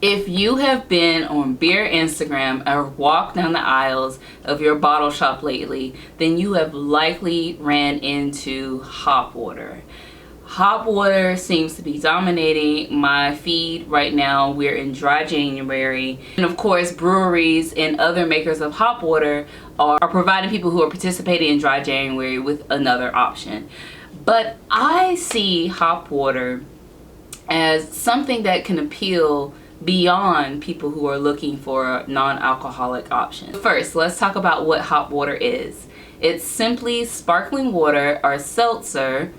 If you have been on beer Instagram or walked down the aisles of your bottle shop lately, then you have likely ran into hop water. Hop water seems to be dominating my feed right now. We're in dry January. And of course, breweries and other makers of hop water are providing people who are participating in dry January with another option. But I see hop water as something that can appeal beyond people who are looking for non-alcoholic options. First, let's talk about what hop water is. It's simply sparkling water or seltzer,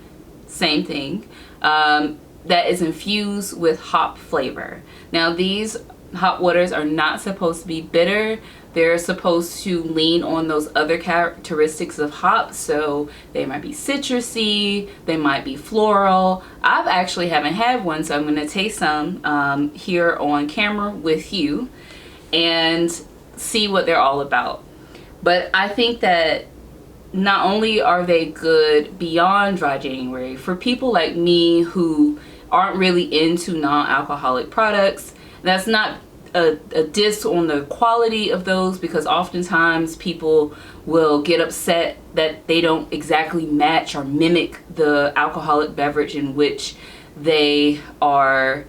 same thing, that is infused with hop flavor. Now, these hop waters are not supposed to be bitter. They're supposed to lean on those other characteristics of hops, so they might be citrusy, they might be floral. I've actually haven't had one, so I'm going to taste some here on camera with you and see what they're all about. But I think that not only are they good beyond dry January, for people like me who aren't really into non-alcoholic products, that's not a diss on the quality of those, because oftentimes people will get upset that they don't exactly match or mimic the alcoholic beverage in which they are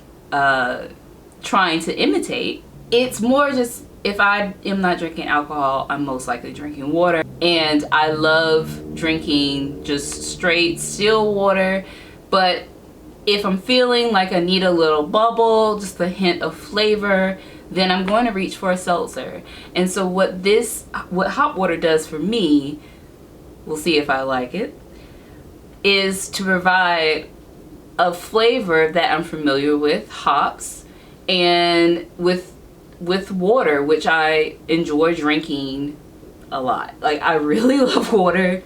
trying to imitate. It's more just, if I am not drinking alcohol, I'm most likely drinking water. And I love drinking just straight still water, but if I'm feeling like I need a little bubble, just a hint of flavor, then I'm going to reach for a seltzer. And so what hop water does for me, we'll see if I like it, is to provide a flavor that I'm familiar with, hops, and with water, which I enjoy drinking a lot. Like, I really love water.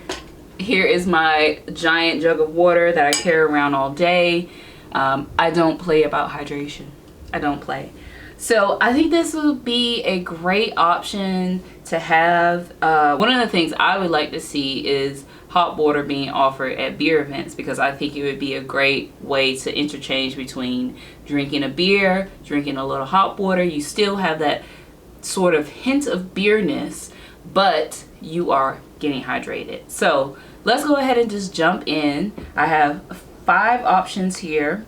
Here is my giant jug of water that I carry around all day. I don't play about hydration. I don't play. So I think this would be a great option to have. One of the things I would like to see is hop water being offered at beer events, because I think it would be a great way to interchange between drinking a beer, drinking a little hop water. You still have that sort of hint of beerness, but you are getting hydrated. So let's go ahead and just jump in. I have 5 options here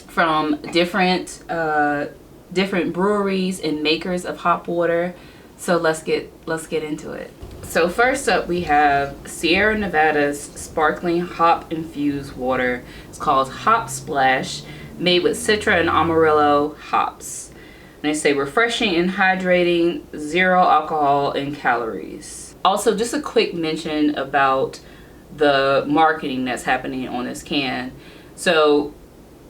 from different breweries and makers of hop water. So let's get into it. So first up, we have Sierra Nevada's sparkling hop infused water. It's called Hop Splash, made with Citra and Amarillo hops. And they say refreshing and hydrating, 0 alcohol and calories. Also, just a quick mention about the marketing that's happening on this can. So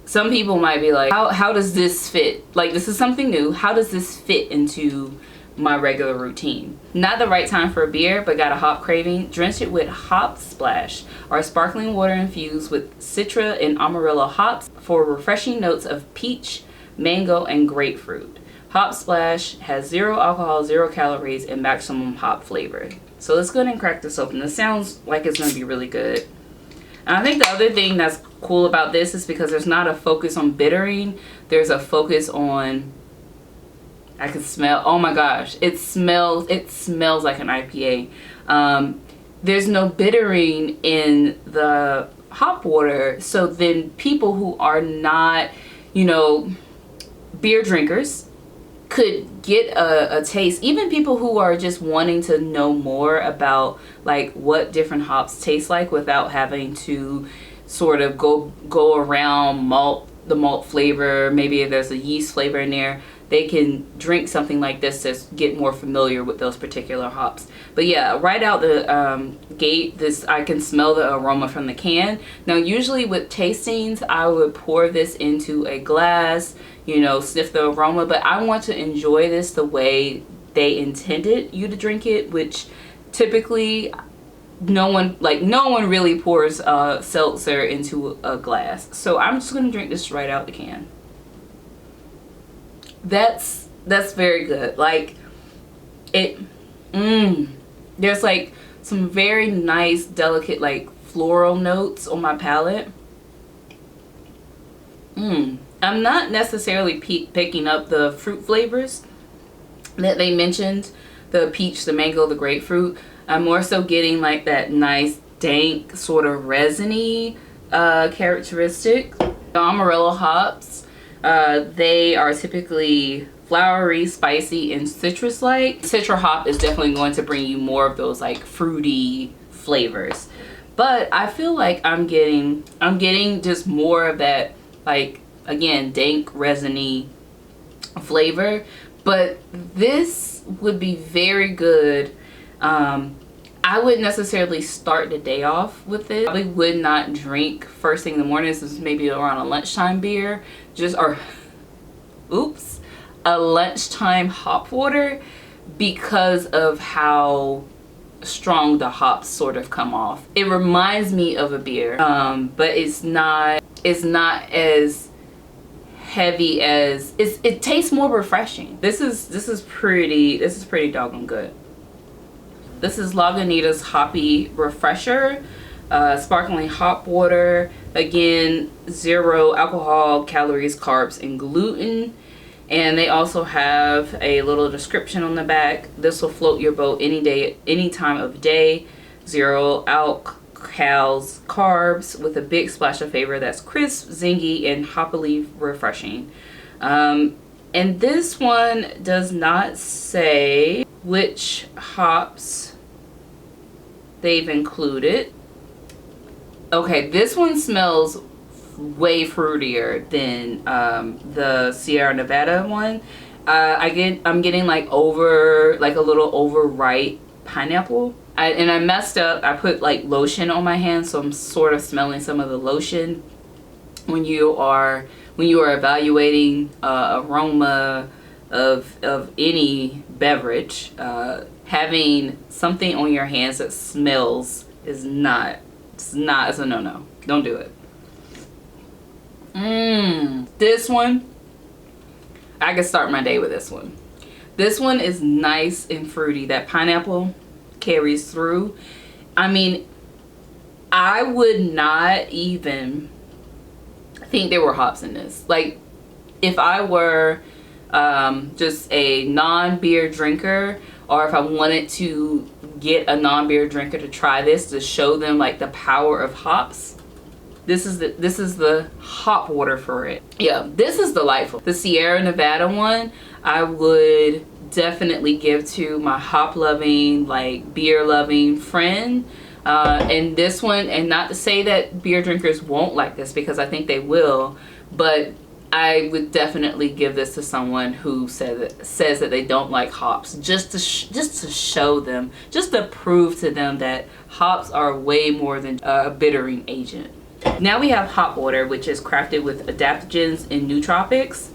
some people might be like, how does this fit? Like, this is something new. How does this fit into my regular routine? Not the right time for a beer, but got a hop craving? Drench it with Hop Splash, or sparkling water infused with Citra and Amarillo hops for refreshing notes of peach, mango, and grapefruit. Hop Splash has 0 alcohol, 0 calories, and maximum hop flavor. So let's go ahead and crack this open. This sounds like it's going to be really good. And I think the other thing that's cool about this is because there's not a focus on bittering. There's a focus on, I can smell, oh my gosh, it smells like an IPA. There's no bittering in the hop water. So then people who are not, beer drinkers could get a taste. Even people who are just wanting to know more about like what different hops taste like without having to sort of go around the malt flavor. Maybe if there's a yeast flavor in there, they can drink something like this to get more familiar with those particular hops. But yeah, right out the gate, I can smell the aroma from the can. Now, usually with tastings, I would pour this into a glass, sniff the aroma, but I want to enjoy this the way they intended you to drink it, which typically no one really pours seltzer into a glass. So I'm just gonna drink this right out the can. That's very good. Like it, there's like some very nice, delicate, like floral notes on my palate. I'm not necessarily picking up the fruit flavors that they mentioned, the peach, the mango, the grapefruit. I'm more so getting like that nice dank sort of resiny characteristic. The Amarillo hops, they are typically flowery, spicy, and citrus-like. Citra hop is definitely going to bring you more of those like fruity flavors, but I feel like I'm getting just more of that, like, again, dank resiny flavor. But this would be very good. I wouldn't necessarily start the day off with this. I probably would not drink first thing in the morning. This is maybe around a lunchtime beer, a lunchtime hop water, because of how strong the hops sort of come off. It reminds me of a beer, but it's not as heavy as it tastes more refreshing. This is pretty doggone good. This is Lagunitas Hoppy Refresher, sparkling hop water. Again, 0 alcohol, calories, carbs, and gluten. And they also have a little description on the back. This will float your boat any day, any time of day. 0 alcohols, carbs, with a big splash of flavor that's crisp, zingy, and hoppily refreshing. And this one does not say which hops they've included. Okay, this one smells way fruitier than the Sierra Nevada one. I'm getting like a little overripe pineapple. I messed up. I put like lotion on my hands, so I'm sort of smelling some of the lotion. When you are evaluating aroma of any beverage, having something on your hands that smells is it's a no-no. Don't do it. This one, I can start my day with this one. This one is nice and fruity. That pineapple carries through. I mean, I would not even think there were hops in this. Like, if I were just a non-beer drinker, or if I wanted to get a non-beer drinker to try this, to show them like the power of hops, this is the hop water for it. Yeah, this is delightful. The Sierra Nevada one, I would definitely give to my hop loving, like beer loving friend. And this one, and not to say that beer drinkers won't like this, because I think they will, but I would definitely give this to someone who says that they don't like hops, just to show them, just to prove to them that hops are way more than a bittering agent. Now we have hop water, which is crafted with adaptogens and nootropics.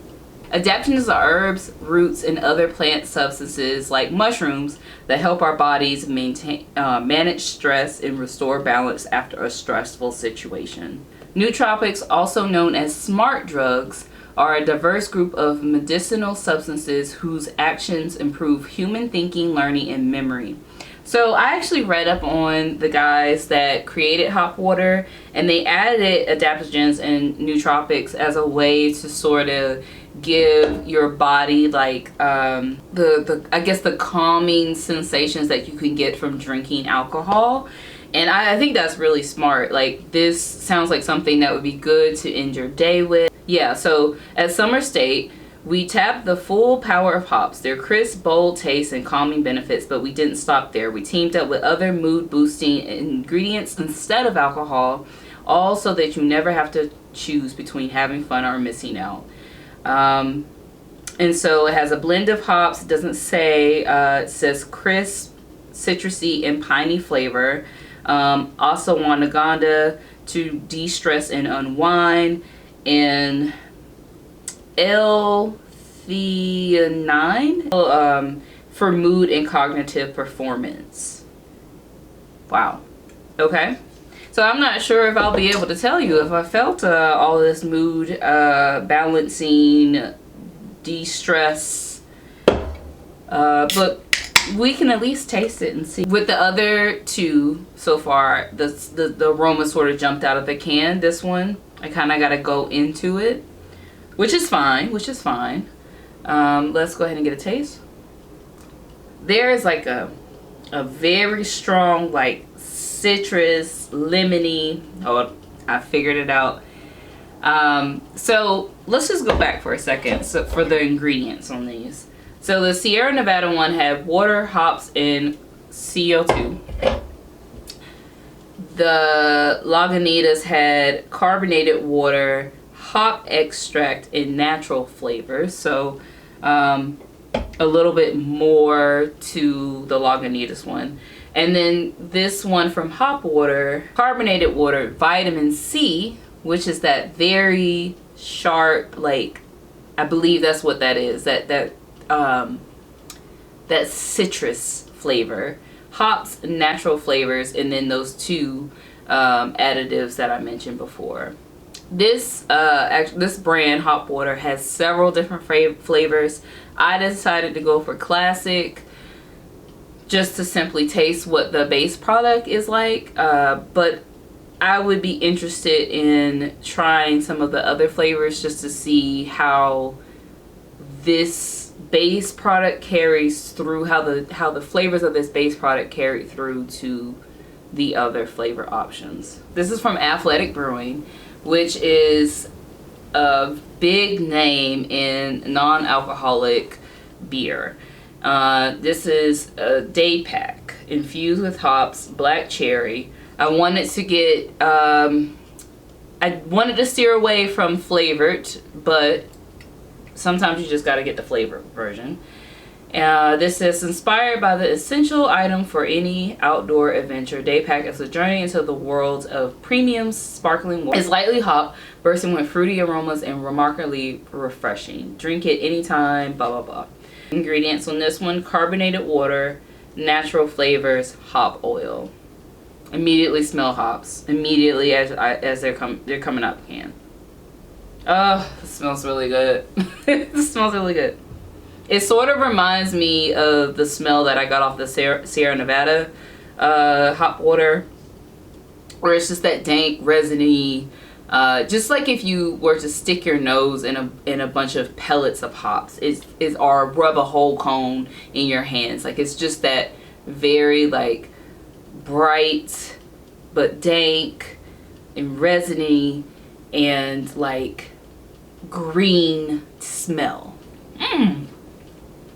Adaptogens are herbs, roots, and other plant substances like mushrooms that help our bodies manage stress and restore balance after a stressful situation. Nootropics, also known as smart drugs, are a diverse group of medicinal substances whose actions improve human thinking, learning, and memory. So I actually read up on the guys that created hop water, and they added adaptogens and nootropics as a way to sort of give your body like the calming sensations that you can get from drinking alcohol. And I think that's really smart. Like, this sounds like something that would be good to end your day with. Yeah, so at Summer State, we tapped the full power of hops, their crisp, bold taste, and calming benefits, but we didn't stop there. We teamed up with other mood-boosting ingredients instead of alcohol, all so that you never have to choose between having fun or missing out. And so it has a blend of hops. It doesn't say, it says crisp, citrusy, and piney flavor. Also ashwagandha to de-stress and unwind, and L-theanine for mood and cognitive performance. Wow. Okay. So I'm not sure if I'll be able to tell you if I felt all this mood balancing, de-stress, but we can at least taste it and see. With the other two so far, the aroma sort of jumped out of the can. This one, I kind of got to go into it. which is fine, let's go ahead and get a taste. There is like a very strong like citrus, lemony. Oh, I figured it out. So let's just go back for a second. So for the ingredients on these. So the Sierra Nevada one had water, hops, and CO2. The Lagunitas had carbonated water, hop extract, and natural flavors. So a little bit more to the Lagunitas one. And then this one from Hop Water, carbonated water, vitamin C, which is that very sharp, like, I believe that's what that is, that citrus flavor, hops, natural flavors, and then those two additives that I mentioned before. This this brand Hop Water has several different flavors. I decided to go for classic just to simply taste what the base product is like, but I would be interested in trying some of the other flavors just to see how this base product carries through, how the flavors of this base product carry through to the other flavor options. This is from Athletic Brewing, which is a big name in non-alcoholic beer. This is a day pack infused with hops, black cherry. I wanted to get I wanted to steer away from flavored, but sometimes you just got to get the flavored version. This is inspired by the essential item for any outdoor adventure. Day pack is a journey into the world of premium sparkling water. It's lightly hopped, bursting with fruity aromas and remarkably refreshing. Drink it anytime, blah, blah, blah. Ingredients on this one: carbonated water, natural flavors, hop oil. Immediately smell hops. Immediately as they're coming out the can. Oh, it smells really good. It smells really good. It sort of reminds me of the smell that I got off the Sierra Nevada Hop Water, where it's just that dank, resiny, just like if you were to stick your nose in a bunch of pellets of hops, or rub a whole cone in your hands. Like, it's just that very like bright but dank and resiny and like green smell.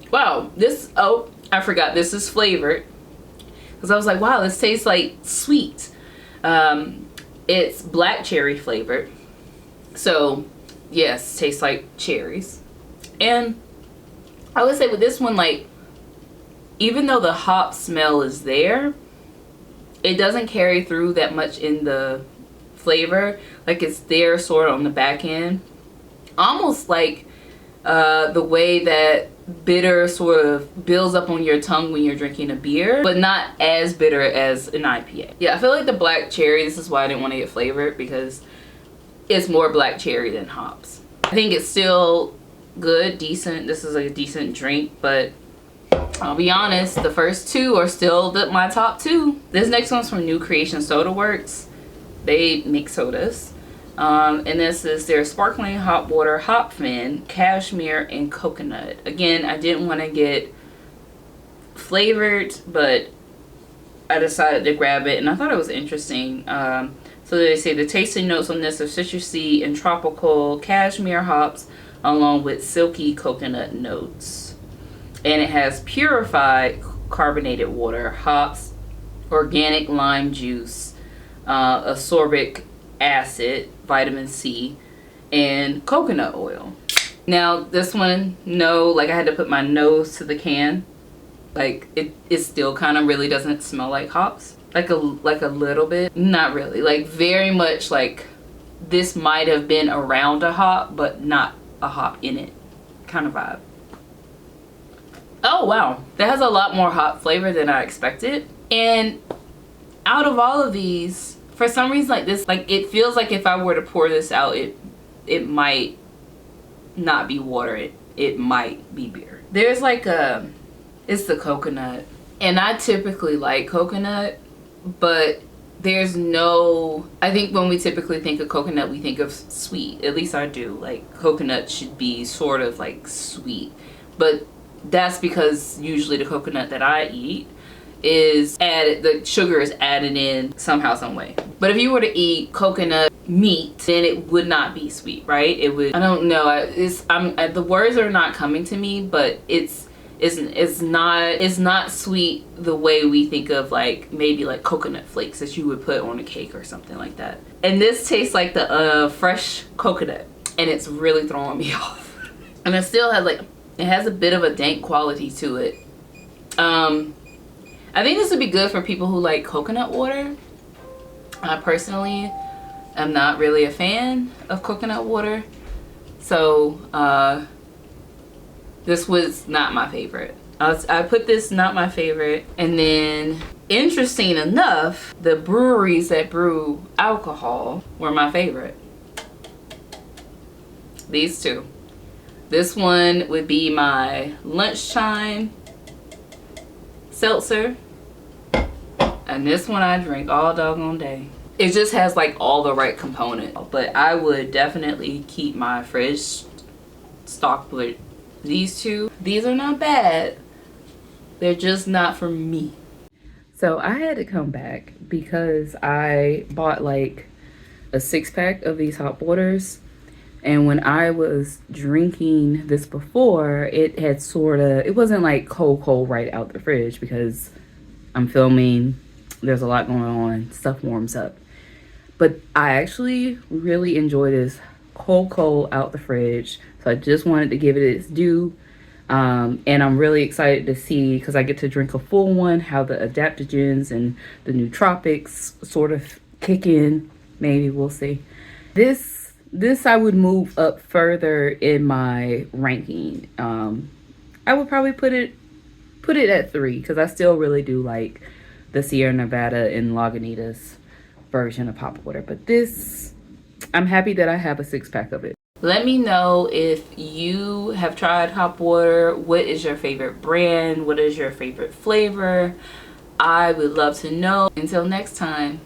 Wow, this, oh, I forgot, this is flavored, because I was like, wow, this tastes like sweet. It's black cherry flavored, so yes, tastes like cherries. And I would say with this one, like, even though the hop smell is there, it doesn't carry through that much in the flavor. Like, it's there sort of on the back end, almost like the way that bitter sort of builds up on your tongue when you're drinking a beer, but not as bitter as an IPA. Yeah, I feel like the black cherry, this is why I didn't want to get flavored, because it's more black cherry than hops. I think it's still good, decent. This is a decent drink, but I'll be honest, the first two are still my top two. This next one's from New Creation Soda Works. They make sodas. And this is their sparkling hop water, hop fin, cashmere, and coconut. Again, I didn't want to get flavored, but I decided to grab it, and I thought it was interesting. So they say the tasting notes on this are citrusy and tropical cashmere hops, along with silky coconut notes. And it has purified carbonated water, hops, organic lime juice, ascorbic acid, vitamin C, and coconut oil. Now this one, no, like, I had to put my nose to the can. Like, it still kind of really doesn't smell like hops. Like a little bit, not really. Like, very much like this might have been around a hop, but not a hop in it kind of vibe. Oh wow, that has a lot more hop flavor than I expected. And out of all of these, for some reason, like this, like, it feels like if I were to pour this out, it might not be water, it might be beer. There's like it's the coconut, and I typically like coconut, but there's no, I think when we typically think of coconut, we think of sweet. At least I do. Like, coconut should be sort of like sweet. But that's because usually the coconut that I eat is added, the sugar is added in somehow, some way. But if you were to eat coconut meat, then it would not be sweet, right? It would, I don't know, the words are not coming to me, but it's not sweet the way we think of, like maybe like coconut flakes that you would put on a cake or something like that. And this tastes like the fresh coconut, and it's really throwing me off. And it still has like, it has a bit of a dank quality to it. I think this would be good for people who like coconut water. I personally am not really a fan of coconut water, so this was not my favorite. I put this not my favorite. And then, interesting enough, the breweries that brew alcohol were my favorite. These two. This one would be my lunchtime seltzer, and this one I drink all doggone day. It just has like all the right components, but I would definitely keep my fridge stocked with these two. These are not bad, they're just not for me. So I had to come back because I bought like a 6-pack of these hot waters. And when I was drinking this before, it had it wasn't like cold right out the fridge, because I'm filming, there's a lot going on, stuff warms up. But I actually really enjoy this cold out the fridge. So I just wanted to give it its due. And I'm really excited to see, because I get to drink a full one, how the adaptogens and the nootropics sort of kick in. Maybe, we'll see. This I would move up further in my ranking. I would probably put it at 3, because I still really do like the Sierra Nevada and Lagunitas version of hop water. But this, I'm happy that I have a 6-pack of it. Let me know if you have tried hop water. What is your favorite brand? What is your favorite flavor? I would love to know. Until next time.